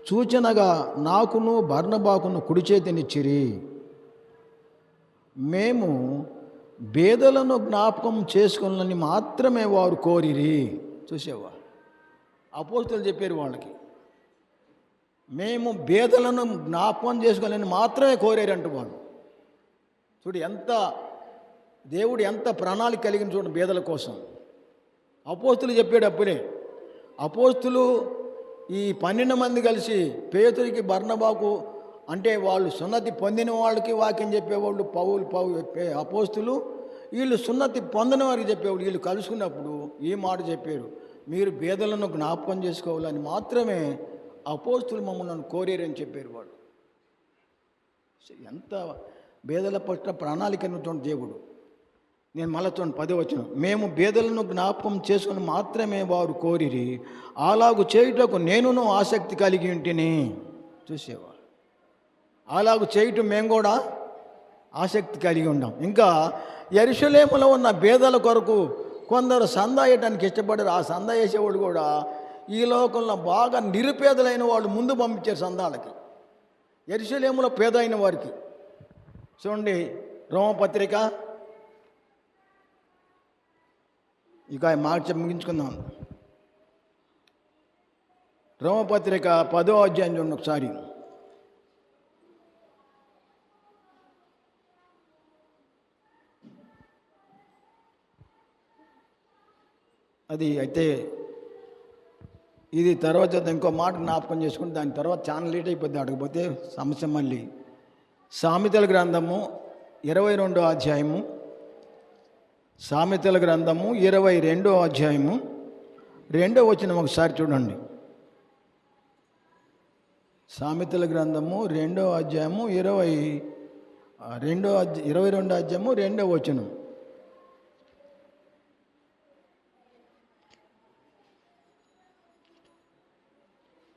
సూచనగా నాకును బర్నబాకును కుడి చేతినిచ్చిరి. మేము బేదలను జ్ఞాపకం చేసుకోవాలని మాత్రమే వారు కోరిరి. చూసేవా, అపోస్తులు చెప్పారు వాళ్ళకి, మేము బేదలను జ్ఞాపకం చేసుకోవాలని మాత్రమే కోరారంట వాళ్ళు. చూడు దేవుడు ఎంత ప్రణాళిక కలిగిన చూడండి బేదల కోసం. అపోస్తులు చెప్పాడు అప్పుడే. అపోస్తులు ఈ 12 మంది కలిసి పేతురికి బర్నబాకు అంటే వాళ్ళు సున్నతి పొందిన వాళ్ళకి వాక్యం చెప్పేవాళ్ళు అపోస్తులు, వీళ్ళు సున్నతి పొందిన వారికి చెప్పేవాళ్ళు. వీళ్ళు కలుసుకున్నప్పుడు ఈ మాట చెప్పారు, మీరు బేదలను జ్ఞాపకం చేసుకోవాలని మాత్రమే అపోస్తులు మమ్మల్ని కోరేరని చెప్పారు వాళ్ళు. ఎంత బేదల పట్ల ప్రణాళిక ఉన్నటువంటి దేవుడు. నేను మళ్ళీ 10వ వచనం, మేము బేదలను జ్ఞాపకం చేసుకుని మాత్రమే వారు కోరిరి, అలాగు చేయుటకు నేనును ఆసక్తి కలిగి ఉంటిని. చూసేవా, అలాగు చేయటం మేము కూడా ఆసక్తి కలిగి ఉన్నాం. ఇంకా యెరూషలేములో ఉన్న బేదల కొరకు కొందరు సందా వేయడానికి ఇష్టపడారు. ఆ సందా వేసేవాడు కూడా ఈ లోకంలో బాగా నిరుపేదలైన వాళ్ళు ముందు పంపించారు సందాలకి, యెరూషలేములో పేద అయిన వారికి. చూడండి రోమపత్రిక, ఇక మాట ముగించుకుందాం. రోమపత్రిక 10వ అధ్యాయం చూడండి ఒకసారి. అది అయితే ఇది తర్వాత ఇంకో మాట జ్ఞాపకం చేసుకుని దాని తర్వాత చాలా లేట్ అయిపోద్ది, అడగపోతే సమస్య. మళ్ళీ సామెతల గ్రంథము 22వ అధ్యాయము, సామెతల గ్రంథము 22వ అధ్యాయము 2వ వచనం ఒకసారి చూడండి. సామెతల గ్రంథము 2వ అధ్యాయము 22వ అధ్యాయము 2వ వచనం.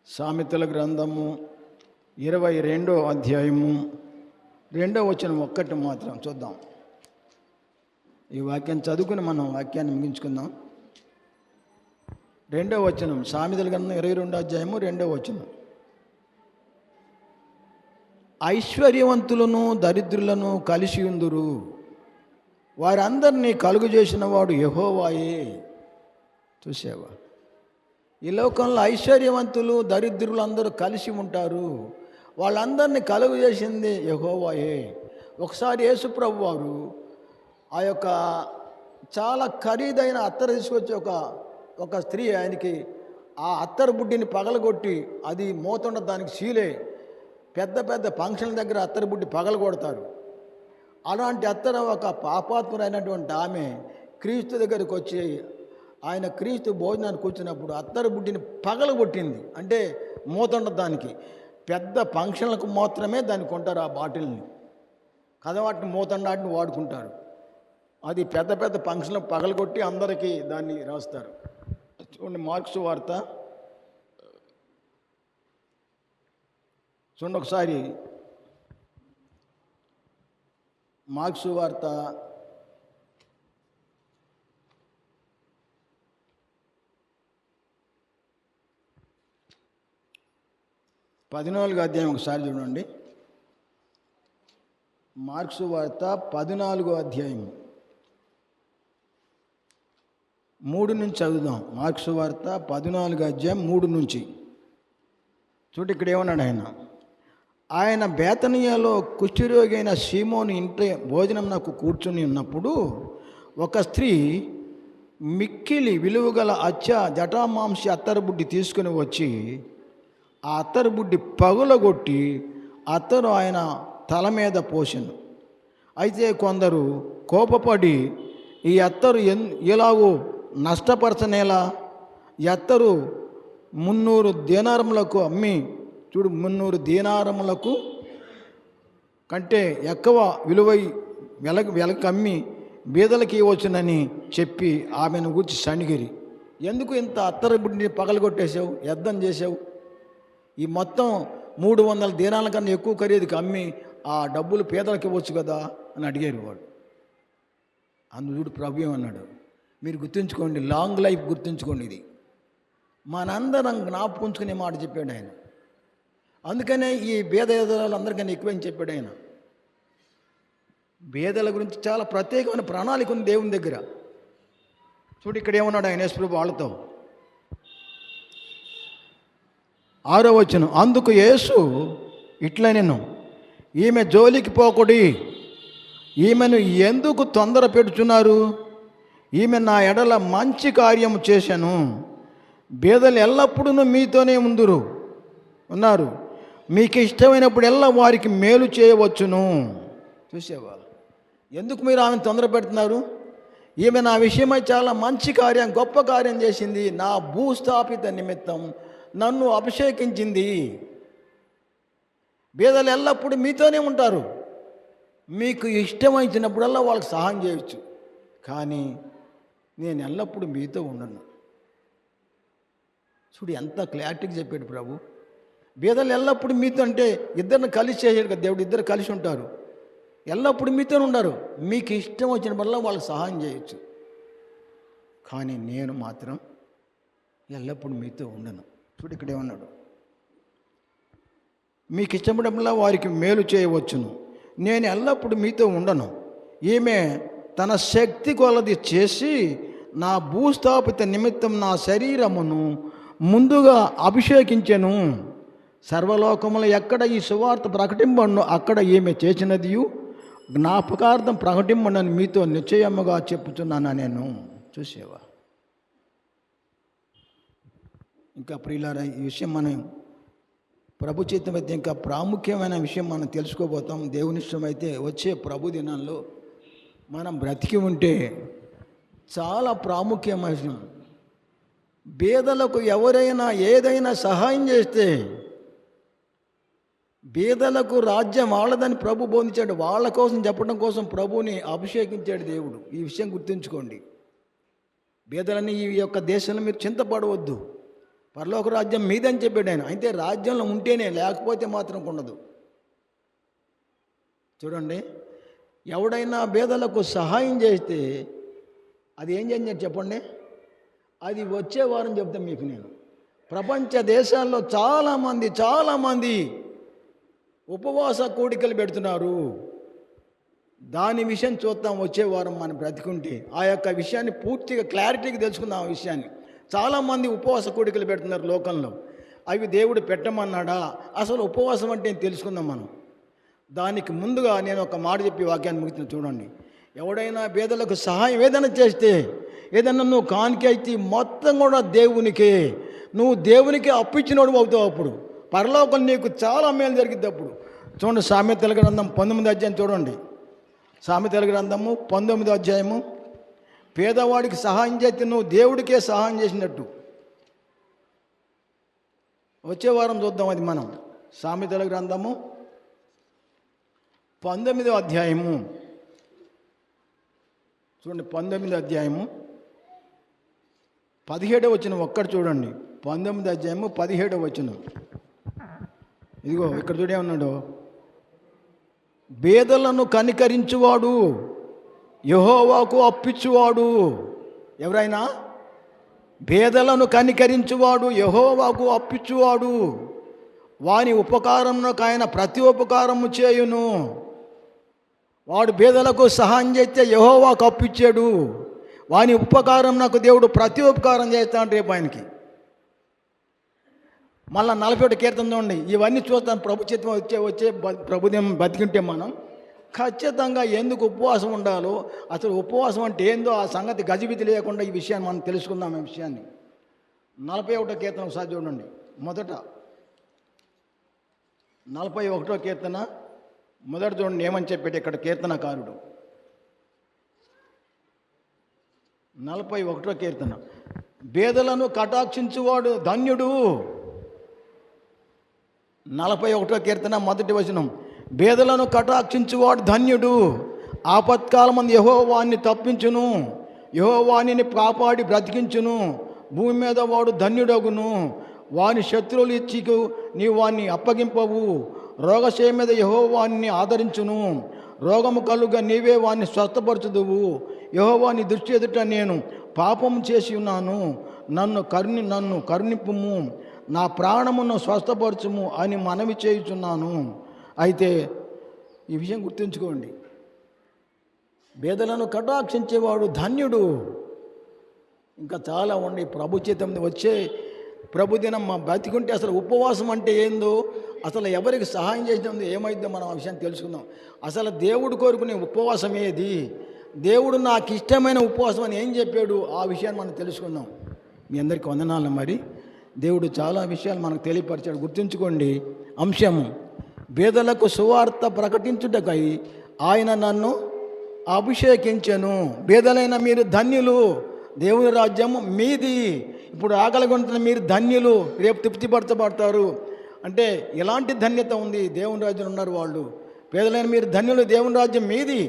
సామెతల గ్రంథము 22వ అధ్యాయము 2వ వచనం ఒక్కటి మాత్రం చూద్దాం. ఈ వాక్యాన్ని చదువుకుని మనం వాక్యాన్ని ముగించుకుందాం. 2వ వచనం, సామెతల గ్రంథం 22వ అధ్యాయము 2వ వచనం. ఐశ్వర్యవంతులను దరిద్రులను కలిసి ఉందురు, వారందరినీ కలుగు చేసిన వాడు యెహోవాయే. చూసావా, ఈ లోకంలో ఐశ్వర్యవంతులు దరిద్రులు అందరూ కలిసి ఉంటారు, వాళ్ళందరినీ కలుగు చేసింది యెహోవాయే. ఒకసారి యేసుప్రభు వారు ఆ యొక్క చాలా ఖరీదైన అత్తరు తీసుకొచ్చి ఒక స్త్రీ ఆయనకి ఆ అత్తరు బుడ్డిని పగలగొట్టి, అది మోతుండ దానికి సీలే, పెద్ద పెద్ద ఫంక్షన్ల దగ్గర అత్తరు బుడ్డి పగలగొడతారు. అలాంటి అత్తరు ఒక పాపాత్మురైనటువంటి ఆమె క్రీస్తు దగ్గరికి వచ్చి ఆయన క్రీస్తు భోజనానికి కూర్చున్నప్పుడు అత్తరు బుడ్డిని పగలగొట్టింది. అంటే మోతుండ దానికి పెద్ద ఫంక్షన్లకు మాత్రమే దాన్ని కొంటారు, ఆ బాటిల్ని కదా, వాటిని మోతండాటిని వాడుకుంటారు. అది పెద్ద పెద్ద ఫంక్షన్లకు పగలగొట్టి అందరికీ దాన్ని రాస్తారు. చూడండి మార్క్స్ వార్త చూడండి ఒకసారి. మార్క్స్ వార్త 14వ అధ్యాయం ఒకసారి చూడండి. మార్క్స్ వార్త 14వ అధ్యాయం 3 నుంచి చదువుదాం. మార్క్స్ వార్త 14వ అధ్యాయం 3 నుంచి చూడండి. ఇక్కడ ఏమన్నాడు ఆయన బేతనియాలో కుష్ఠరోగి అయిన సీమోను ఇంటి భోజనం నాకు కూర్చుని ఉన్నప్పుడు ఒక స్త్రీ మిక్కిలి విలువగల జటామాంసి అత్తరుబుడ్డి తీసుకుని వచ్చి ఆ అత్తరుబుడ్డి పగులగొట్టి అత్తరు ఆయన తల మీద పోసెను. అయితే కొందరు కోపపడి ఈ అత్తరు ఎలాగో నష్టపరచనేలా, ఈ అత్తరు 300 దీనారములకు అమ్మి, చూడు 300 దీనారములకు కంటే ఎక్కువ వెలకి అమ్మి బీదలకి ఇవ్వచ్చునని చెప్పి ఆమెను గూర్చి సణిగిరి. ఎందుకు ఇంత అత్తరు బుడ్డిని పగలగొట్టేసావు, యుద్ధం చేసావు? ఈ మొత్తం 300 దీనాల కన్నా ఎక్కువ ఖరీదుకి అమ్మి ఆ డబ్బులు పేదలకు ఇవ్వచ్చు కదా అని అడిగారు వాడు. అందుడు ప్రభు ఏమన్నాడు, మీరు గుర్తుంచుకోండి, లాంగ్ లైఫ్ గుర్తుంచుకోండి, ఇది మనందరం జ్ఞాపకుంచుకునే మాట చెప్పాడు ఆయన. అందుకనే ఈ భేదలు అందరికన్నా ఎక్కువని చెప్పాడు ఆయన. భేదల గురించి చాలా ప్రత్యేకమైన ప్రణాళిక ఉంది దేవుని దగ్గర. చూడు ఇక్కడ ఏమన్నాడు ఆయన యేసుప్రభు వాళ్ళతో, 6వ వచనం, అందుకు యేసు ఇట్లా నేను ఈమె జోలికి పోకుడి, ఈమెను ఎందుకు తొందర పెడుచున్నారు, ఈమె నా ఎడల మంచి కార్యము చేశాను, బేదలు ఎల్లప్పుడూ మీతోనే ఉన్నారు, మీకు ఇష్టమైనప్పుడు ఎల్లా వారికి మేలు చేయవచ్చును. చూసావా, ఎందుకు మీరు ఆమెను తొందర పెడుతున్నారు? ఈమె నా విషయమై చాలా మంచి కార్యం, గొప్ప కార్యం చేసింది, నా భూస్థాపిత నిమిత్తం నన్ను అభిషేకించింది. బేదలు ఎల్లప్పుడూ మీతోనే ఉంటారు, మీకు ఇష్టమైనప్పుడల్లా వాళ్ళకి సహాయం చేయొచ్చు, కానీ నేను ఎల్లప్పుడూ మీతో ఉండను. చూడు ఎంత క్లారిటీగా చెప్పాడు ప్రభు. బేదలు ఎల్లప్పుడూ మీతో అంటే ఇద్దరిని కలిసి చేసాడు కదా దేవుడు, ఇద్దరు కలిసి ఉంటారు, ఎల్లప్పుడూ మీతోనే ఉండరు, మీకు ఇష్టం వచ్చినప్పుడల్లా వాళ్ళకి సహాయం చేయొచ్చు, కానీ నేను మాత్రం ఎల్లప్పుడూ మీతో ఉండను. చూడు ఇక్కడ ఏమన్నాడు, మీకు ఇష్టపడలా వారికి మేలు చేయవచ్చును, నేను ఎల్లప్పుడూ మీతో ఉండను. ఈమె తన శక్తి కొలది చేసి నా భూస్థాపిత నిమిత్తం నా శరీరమును ముందుగా అభిషేకించెను. సర్వలోకములు ఎక్కడ ఈ సువార్త ప్రకటింపను అక్కడ ఈమె చేసినదియు జ్ఞాపకార్థం ప్రకటింపనని మీతో నిశ్చయముగా చెప్పుచున్నాను నేను. చూసేవా, ఇంకా ప్రియులారా, ఈ విషయం మనం ప్రభు చిత్తం అయితే ఇంకా ప్రాముఖ్యమైన విషయం మనం తెలుసుకోబోతాం. దేవుని ఇష్టం అయితే వచ్చే ప్రభు దినాల్లో మనం బ్రతికి ఉంటే చాలా ప్రాముఖ్యమైన విషయం. బేదలకు ఎవరైనా ఏదైనా సహాయం చేస్తే బేదలకు రాజ్యం వాళ్ళదని ప్రభు బోధించాడు. వాళ్ళ కోసం చెప్పడం కోసం ప్రభువుని అభిషేకించాడు దేవుడు. ఈ విషయం గుర్తుంచుకోండి. బేదలని ఈ యొక్క దేశంలో మీరు చింతపడవద్దు, పరలోక రాజ్యం మీదని చెప్పాడు ఆయన. అయితే రాజ్యంలో ఉంటేనే, లేకపోతే మాత్రం ఉండదు. చూడండి, ఎవడైనా బేదలకు సహాయం చేస్తే అది ఏం చేయాలి చెప్పండి, అది వచ్చే వారం చెప్తాను మీకు నేను. ప్రపంచ దేశాల్లో చాలామంది ఉపవాస కోడికలు పెడుతున్నారు. దాని విషయం చూద్దాం వచ్చే వారం మనం బ్రతికుంటే. ఆ యొక్క విషయాన్ని పూర్తిగా క్లారిటీగా తెలుసుకుందాం. ఆ విషయాన్ని చాలామంది ఉపవాస కోడికలు పెడుతున్నారు లోకంలో. అవి దేవుడు పెట్టమన్నాడా, అసలు ఉపవాసం అంటే తెలుసుకుందాం మనం. దానికి ముందుగా నేను ఒక మాట చెప్పి వాక్యాన్ని ముగిస్తున్నా. చూడండి, ఎవడైనా పేదలకు సహాయం ఏదైనా చేస్తే, ఏదన్నా నువ్వు కానుక అయితే మొత్తం కూడా దేవునికే, నువ్వు దేవునికి అప్పిచ్చినోడు అవుతావు. అప్పుడు పరలోకం నీకు చాలా మేలు జరిగిద్ది. అప్పుడు చూడండి, సామెతల గ్రంథం 19వ అధ్యాయం చూడండి. సామెతల గ్రంథము 19వ అధ్యాయము. పేదవాడికి సహాయం చేస్తే నువ్వు దేవుడికే సహాయం చేసినట్టు. వచ్చే వారం చూద్దాం అది మనం. సామెతల గ్రంథము 19వ అధ్యాయము చూడండి. 19వ అధ్యాయము 17వ వచనం ఒక్కటి చూడండి. 19వ అధ్యాయము 17వ వచనం. ఇదిగో ఇక్కడ చూడే ఉన్నాడు, బేదలను కనికరించువాడు యెహోవాకు అప్పిచ్చువాడు. ఎవరైనా బేదలను కనికరించువాడు యెహోవాకు అప్పిచ్చువాడు, వాని ఉపకారమునకు ఆయన ప్రతి ఉపకారము చేయును. వాడు బేదలకు సహాయం చేస్తే యెహోవాకు అప్పిచ్చాడు, వాని ఉపకారం నాకు దేవుడు ప్రతి ఉపకారం చేస్తాడు రేపు ఆయనకి. మళ్ళీ 41 కీర్తన చూడండి. ఇవన్నీ చూస్తాను ప్రభు చిత్తం వచ్చే ప్రభుదేం బతికింటే మనం ఖచ్చితంగా ఎందుకు ఉపవాసం ఉండాలో, అసలు ఉపవాసం అంటే ఏందో ఆ సంగతి గజిబిజి లేకుండా ఈ విషయాన్ని మనం తెలుసుకుందాం. ఈ విషయాన్ని 41వ కీర్తన ఒకసారి చూడండి. మొదట 41వ కీర్తన మొదట చూడండి ఏమని చెప్పాడు ఇక్కడ కీర్తనకారుడు. 41వ కీర్తన, బేదలను కటాక్షించువాడు ధన్యుడు. 41వ కీర్తన మొదటి వచనం, బేదలను కటాక్షించువాడు ధన్యుడు. ఆపత్కాలమందు యెహోవాని తప్పించును, యెహోవాని కాపాడి బ్రతికించును. భూమి మీద వాడు ధన్యుడగును. వాని శత్రువులు ఇచ్చికు నీవు వాణ్ణి అప్పగింపవు. రోగశయ మీద యెహోవాని ఆదరించును. రోగము కలుగ నీవే వాణ్ణి స్వస్థపరచుదువు. యెహోవాని దృష్టి ఎదుట నేను పాపము చేసి ఉన్నాను, నన్ను కరుణింపుము, నా ప్రాణమును స్వస్థపరచుము అని మనవి చేయుచున్నాను. అయితే ఈ విషయం గుర్తుంచుకోండి, బేదలను కటాక్షించేవాడు ధన్యుడు. ఇంకా చాలా ఉండి ప్రభు చేత వచ్చే ప్రభుదినం మా బతికుంటే అసలు ఉపవాసం అంటే ఏందో, అసలు ఎవరికి సహాయం చేసినందుకు ఏమైందో మనం ఆ విషయాన్ని తెలుసుకుందాం. అసలు దేవుడు కోరుకునే ఉపవాసం ఏది, దేవుడు నాకు ఇష్టమైన ఉపవాసం అని ఏం చెప్పాడు, ఆ విషయాన్ని మనం తెలుసుకుందాం. మీ అందరికీ వందనాలు. మరి దేవుడు చాలా విషయాలు మనకు తెలియపరిచాడు. గుర్తుంచుకోండి అంశము, బేదలకు సువార్త ప్రకటించుటకై ఆయన నన్ను అభిషేకించెను. బేదలైన మీరు ధన్యులు, దేవుని రాజ్యం మీది. ఇప్పుడు ఆకలిగొంటున్న మీరు ధన్యులు, రేపు తృప్తిపరచబడతారు. అంటే ఎలాంటి ధన్యత ఉంది, దేవుని రాజ్యం ఉన్నారు వాళ్ళు. పేదలైన మీరు ధన్యులు, దేవుని రాజ్యం మీది.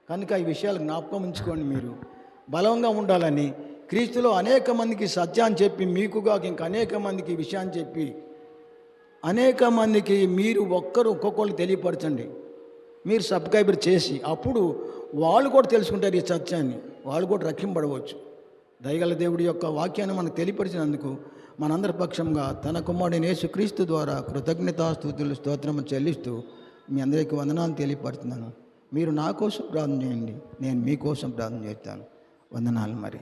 కనుక ఈ విషయాలు జ్ఞాపకం ఉంచుకోండి. మీరు బలంగా ఉండాలని క్రీస్తులో అనేక మందికి సత్యాన్ని చెప్పి, మీకుగా ఇంకా అనేక మందికి ఈ విషయాన్ని చెప్పి, అనేక మందికి మీరు ఒక్కొక్కరు తెలియపరచండి. మీరు సబ్స్క్రైబర్ చేసి, అప్పుడు వాళ్ళు కూడా తెలుసుకుంటారు ఈ సత్యాన్ని, వాళ్ళు కూడా రక్షింపబడవచ్చు. దయగల దేవుడి యొక్క వాక్యాన్ని మనకు తెలియపరిచినందుకు మనందరి పక్షంగా తన కుమారుడైన యేసుక్రీస్తు ద్వారా కృతజ్ఞతాస్తుతులు స్తోత్రము చెల్లిస్తూ మీ అందరికీ వందనాలు తెలియపరుస్తున్నాను. మీరు నా కోసం ప్రార్థన చేయండి, నేను మీకోసం ప్రార్థన చేస్తాను. వందనాలు. మరి